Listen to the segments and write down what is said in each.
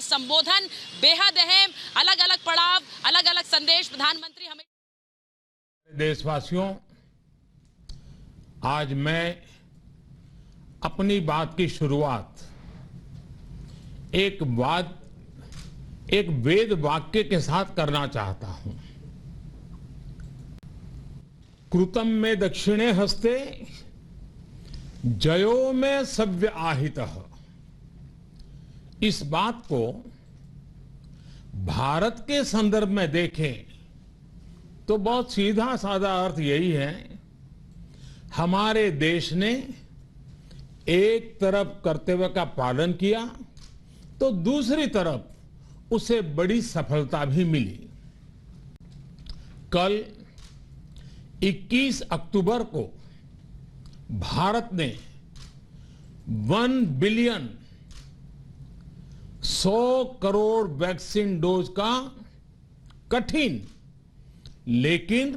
संबोधन बेहद अहम, अलग अलग पड़ाव, अलग अलग संदेश प्रधानमंत्री हमें। देशवासियों, आज मैं अपनी बात की शुरुआत एक वेद वाक्य के साथ करना चाहता हूं। कृतम में दक्षिणे हस्ते जयो में सव्य आहितः। इस बात को भारत के संदर्भ में देखें तो बहुत सीधा साधा अर्थ यही है, हमारे देश ने एक तरफ कर्तव्य का पालन किया तो दूसरी तरफ उसे बड़ी सफलता भी मिली। कल 21 अक्टूबर को भारत ने 1 बिलियन 100 करोड़ वैक्सीन डोज का कठिन लेकिन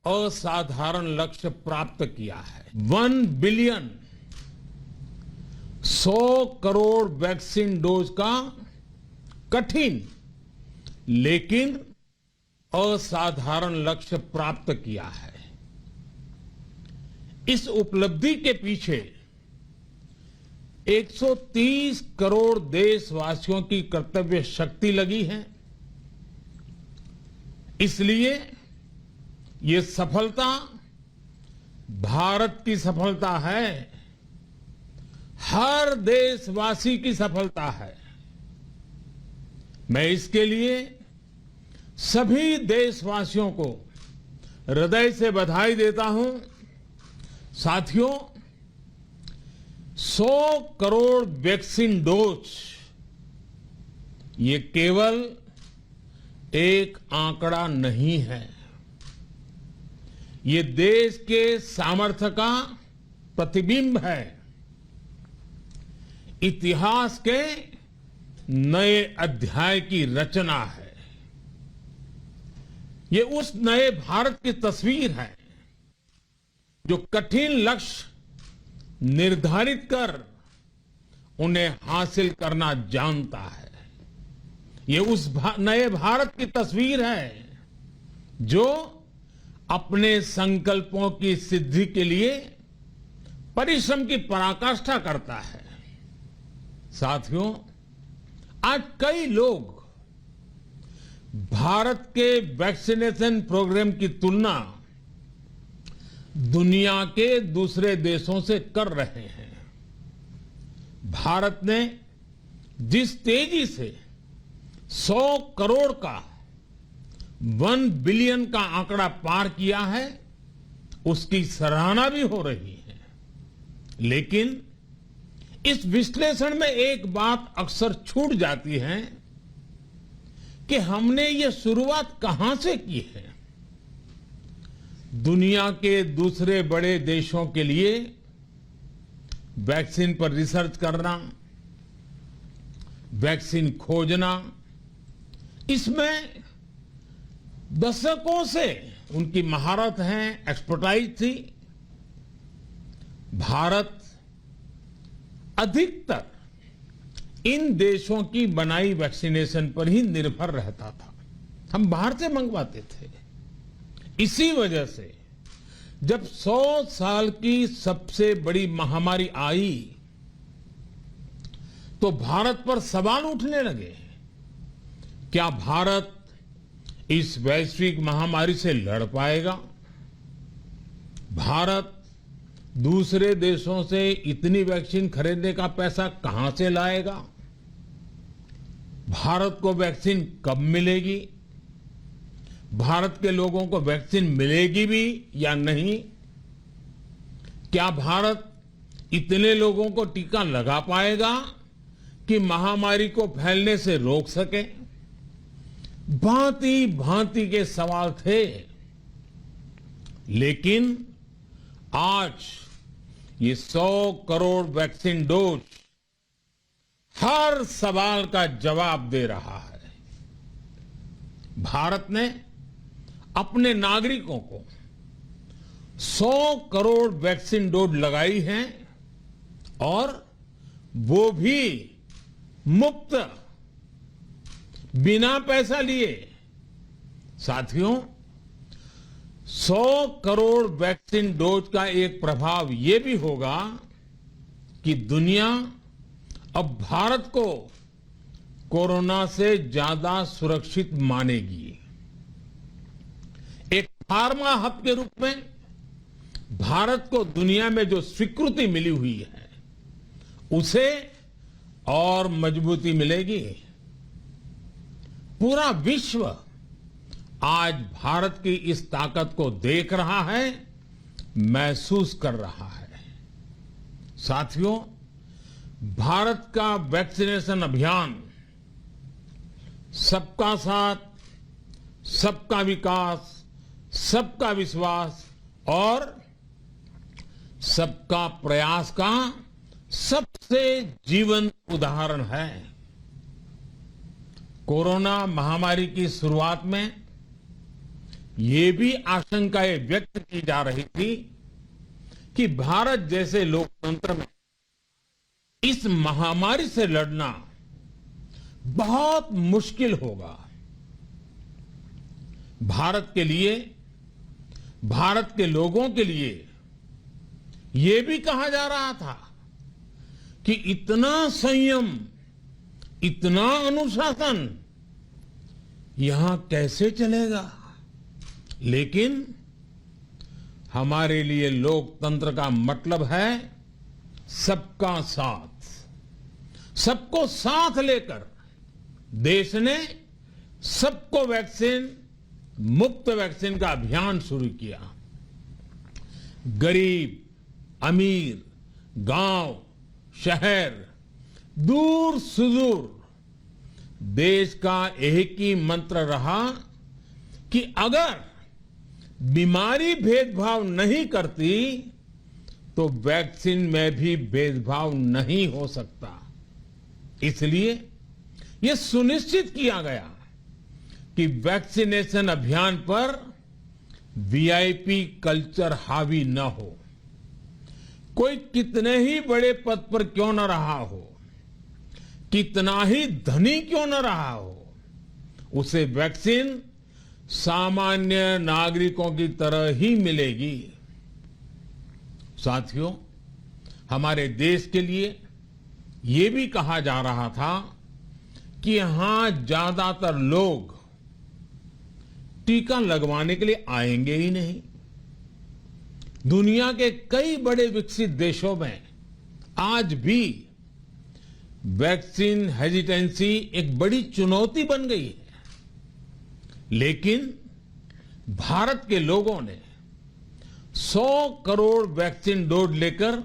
असाधारण लक्ष्य प्राप्त किया है। 1 बिलियन 100 करोड़ वैक्सीन डोज का कठिन लेकिन असाधारण लक्ष्य प्राप्त किया है। इस उपलब्धि के पीछे 130 करोड़ देशवासियों की कर्तव्य शक्ति लगी है। इसलिए ये सफलता भारत की सफलता है, हर देशवासी की सफलता है। मैं इसके लिए सभी देशवासियों को हृदय से बधाई देता हूं। साथियों, 100 करोड़ वैक्सीन डोज ये केवल एक आंकड़ा नहीं है, ये देश के सामर्थ्य का प्रतिबिंब है, इतिहास के नए अध्याय की रचना है। ये उस नए भारत की तस्वीर है जो कठिन लक्ष्य निर्धारित कर उन्हें हासिल करना जानता है। ये उस नए भारत की तस्वीर है जो अपने संकल्पों की सिद्धि के लिए परिश्रम की पराकाष्ठा करता है। साथियों, आज कई लोग भारत के वैक्सीनेशन प्रोग्राम की तुलना दुनिया के दूसरे देशों से कर रहे हैं। भारत ने जिस तेजी से 100 करोड़ का 1 बिलियन का आंकड़ा पार किया है, उसकी सराहना भी हो रही है। लेकिन इस विश्लेषण में एक बात अक्सर छूट जाती है कि हमने ये शुरुआत कहां से की है। दुनिया के दूसरे बड़े देशों के लिए वैक्सीन पर रिसर्च करना, वैक्सीन खोजना, इसमें दशकों से उनकी महारत है, एक्सपर्टाइज थी। भारत अधिकतर इन देशों की बनाई वैक्सीनेशन पर ही निर्भर रहता था। हम बाहर से मंगवाते थे। इसी वजह से जब 100 साल की सबसे बड़ी महामारी आई तो भारत पर सवाल उठने लगे, क्या भारत इस वैश्विक महामारी से लड़ पाएगा? भारत दूसरे देशों से इतनी वैक्सीन खरीदने का पैसा कहां से लाएगा? भारत को वैक्सीन कब मिलेगी? भारत के लोगों को वैक्सीन मिलेगी भी या नहीं? क्या भारत इतने लोगों को टीका लगा पाएगा कि महामारी को फैलने से रोक सके? भांति भांति के सवाल थे। लेकिन आज ये 100 करोड़ वैक्सीन डोज हर सवाल का जवाब दे रहा है। भारत ने अपने नागरिकों को 100 करोड़ वैक्सीन डोज लगाई हैं और वो भी मुफ्त बिना पैसा लिए। साथियों, 100 करोड़ वैक्सीन डोज का एक प्रभाव ये भी होगा कि दुनिया अब भारत को कोरोना से ज्यादा सुरक्षित मानेगी। एक फार्मा हब के रूप में भारत को दुनिया में जो स्वीकृति मिली हुई है, उसे और मजबूती मिलेगी। पूरा विश्व आज भारत की इस ताकत को देख रहा है, महसूस कर रहा है। साथियों, भारत का वैक्सीनेशन अभियान सबका साथ, सबका विकास, सबका विश्वास और सबका प्रयास का सबसे जीवंत उदाहरण है। कोरोना महामारी की शुरुआत में ये भी आशंकाएं व्यक्त की जा रही थी कि भारत जैसे लोकतंत्र में इस महामारी से लड़ना बहुत मुश्किल होगा। भारत के लिए, भारत के लोगों के लिए ये भी कहा जा रहा था कि इतना संयम, इतना अनुशासन यहां कैसे चलेगा। लेकिन हमारे लिए लोकतंत्र का मतलब है सबका साथ। सबको साथ लेकर देश ने सबको वैक्सीन, मुफ्त वैक्सीन का अभियान शुरू किया। गरीब, अमीर, गांव, शहर, दूर सुदूर, देश का एक ही मंत्र रहा कि अगर बीमारी भेदभाव नहीं करती तो वैक्सीन में भी भेदभाव नहीं हो सकता। इसलिए यह सुनिश्चित किया गया कि वैक्सीनेशन अभियान पर वीआईपी कल्चर हावी न हो। कोई कितने ही बड़े पद पर क्यों न रहा हो, कितना ही धनी क्यों न रहा हो, उसे वैक्सीन सामान्य नागरिकों की तरह ही मिलेगी। साथियों, हमारे देश के लिए ये भी कहा जा रहा था कि यहां ज्यादातर लोग टीका लगवाने के लिए आएंगे ही नहीं। दुनिया के कई बड़े विकसित देशों में आज भी वैक्सीन हेजिटेंसी एक बड़ी चुनौती बन गई है। लेकिन भारत के लोगों ने 100 करोड़ वैक्सीन डोज लेकर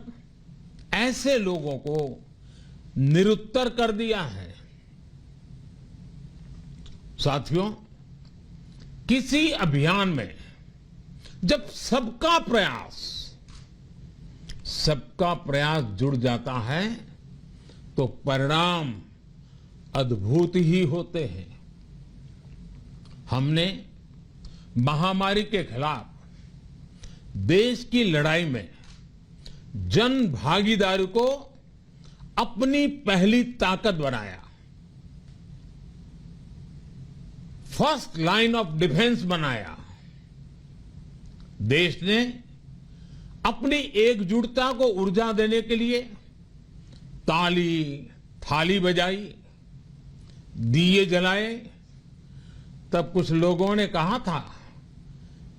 ऐसे लोगों को निरुत्तर कर दिया है। साथियों, किसी अभियान में जब सबका प्रयास जुड़ जाता है तो परिणाम अद्भुत ही होते हैं। हमने महामारी के खिलाफ देश की लड़ाई में जन भागीदारी को अपनी पहली ताकत बनाया, फर्स्ट लाइन ऑफ डिफेंस बनाया। देश ने अपनी एकजुटता को ऊर्जा देने के लिए ताली, थाली बजाई, दिए जलाए। तब कुछ लोगों ने कहा था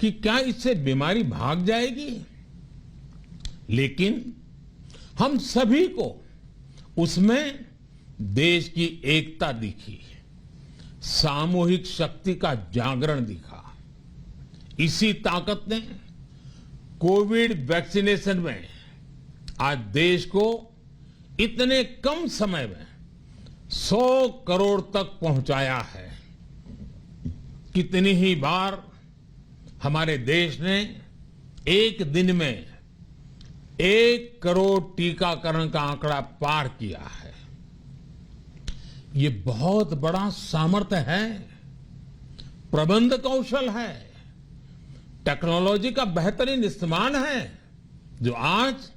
कि क्या इससे बीमारी भाग जाएगी? लेकिन हम सभी को उसमें देश की एकता दिखी, सामूहिक शक्ति का जागरण दिखा। इसी ताकत ने कोविड वैक्सीनेशन में आज देश को इतने कम समय में 100 करोड़ तक पहुंचाया है। कितनी ही बार हमारे देश ने एक दिन में 1 करोड़ टीकाकरण का आंकड़ा पार किया है। ये बहुत बड़ा सामर्थ्य है, प्रबंध कौशल है, टेक्नोलॉजी का बेहतरीन इस्तेमाल है, जो आज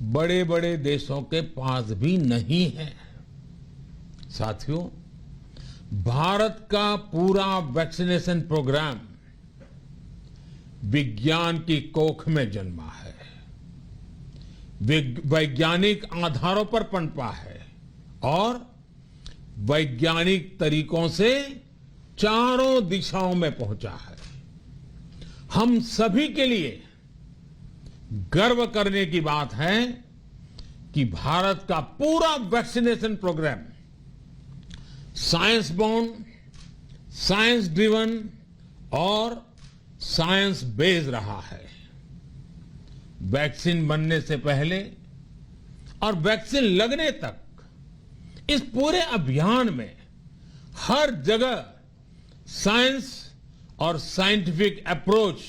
बड़े बड़े देशों के पास भी नहीं है। साथियों, भारत का पूरा वैक्सीनेशन प्रोग्राम विज्ञान की कोख में जन्मा है, वैज्ञानिक आधारों पर पनपा है और वैज्ञानिक तरीकों से चारों दिशाओं में पहुंचा है। हम सभी के लिए गर्व करने की बात है कि भारत का पूरा vaccination program science born, science driven और साइंस बेस्ड रहा है। वैक्सीन बनने से पहले और वैक्सीन लगने तक इस पूरे अभियान में हर जगह साइंस और साइंटिफिक अप्रोच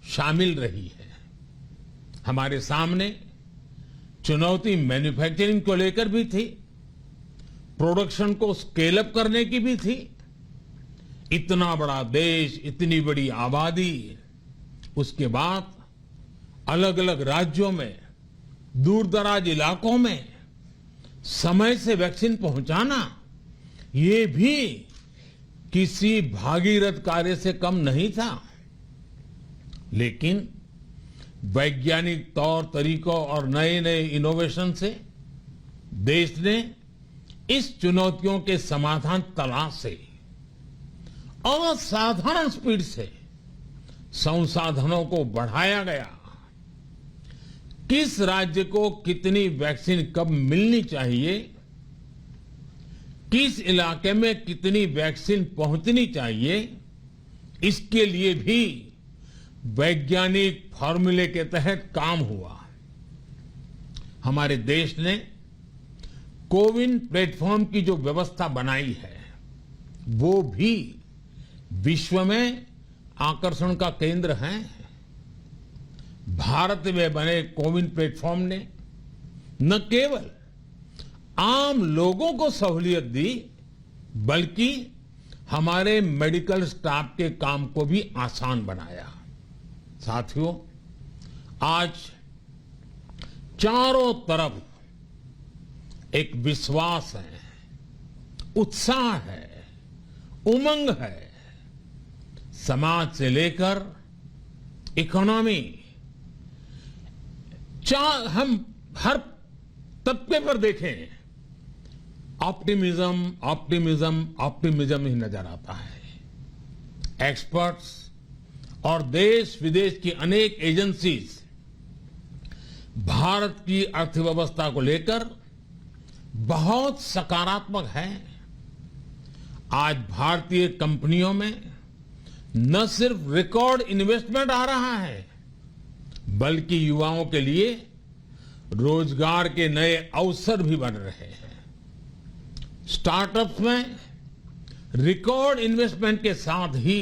शामिल रही है। हमारे सामने चुनौती मैन्युफैक्चरिंग को लेकर भी थी, प्रोडक्शन को स्केल अप करने की भी थी। इतना बड़ा देश, इतनी बड़ी आबादी, उसके बाद अलग अलग राज्यों में, दूर दराज इलाकों में समय से वैक्सीन पहुंचाना, ये भी किसी भागीरथ कार्य से कम नहीं था। लेकिन वैज्ञानिक तौर तरीकों और नए नए इनोवेशन से देश ने इस चुनौतियों के समाधान तलाशे असाधारण स्पीड से संसाधनों को बढ़ाया गया। किस राज्य को कितनी वैक्सीन कब मिलनी चाहिए, किस इलाके में कितनी वैक्सीन पहुंचनी चाहिए, इसके लिए भी वैज्ञानिक फॉर्मूले के तहत काम हुआ। हमारे देश ने कोविन प्लेटफॉर्म की जो व्यवस्था बनाई है, वो भी विश्व में आकर्षण का केंद्र है। भारत में बने कोविन प्लेटफॉर्म ने न केवल आम लोगों को सहूलियत दी, बल्कि हमारे मेडिकल स्टाफ के काम को भी आसान बनाया। साथियों, आज चारों तरफ एक विश्वास है, उत्साह है, उमंग है। समाज से लेकर इकोनॉमी, हम हर तबके पर देखें, ऑप्टिमिज्म, ऑप्टिमिज्म, ऑप्टिमिज्म ही नजर आता है। एक्सपर्ट्स और देश विदेश की अनेक एजेंसीज भारत की अर्थव्यवस्था को लेकर बहुत सकारात्मक है। आज भारतीय कंपनियों में न सिर्फ रिकॉर्ड इन्वेस्टमेंट आ रहा है, बल्कि युवाओं के लिए रोजगार के नए अवसर भी बन रहे हैं। स्टार्टअप्स में रिकॉर्ड इन्वेस्टमेंट के साथ ही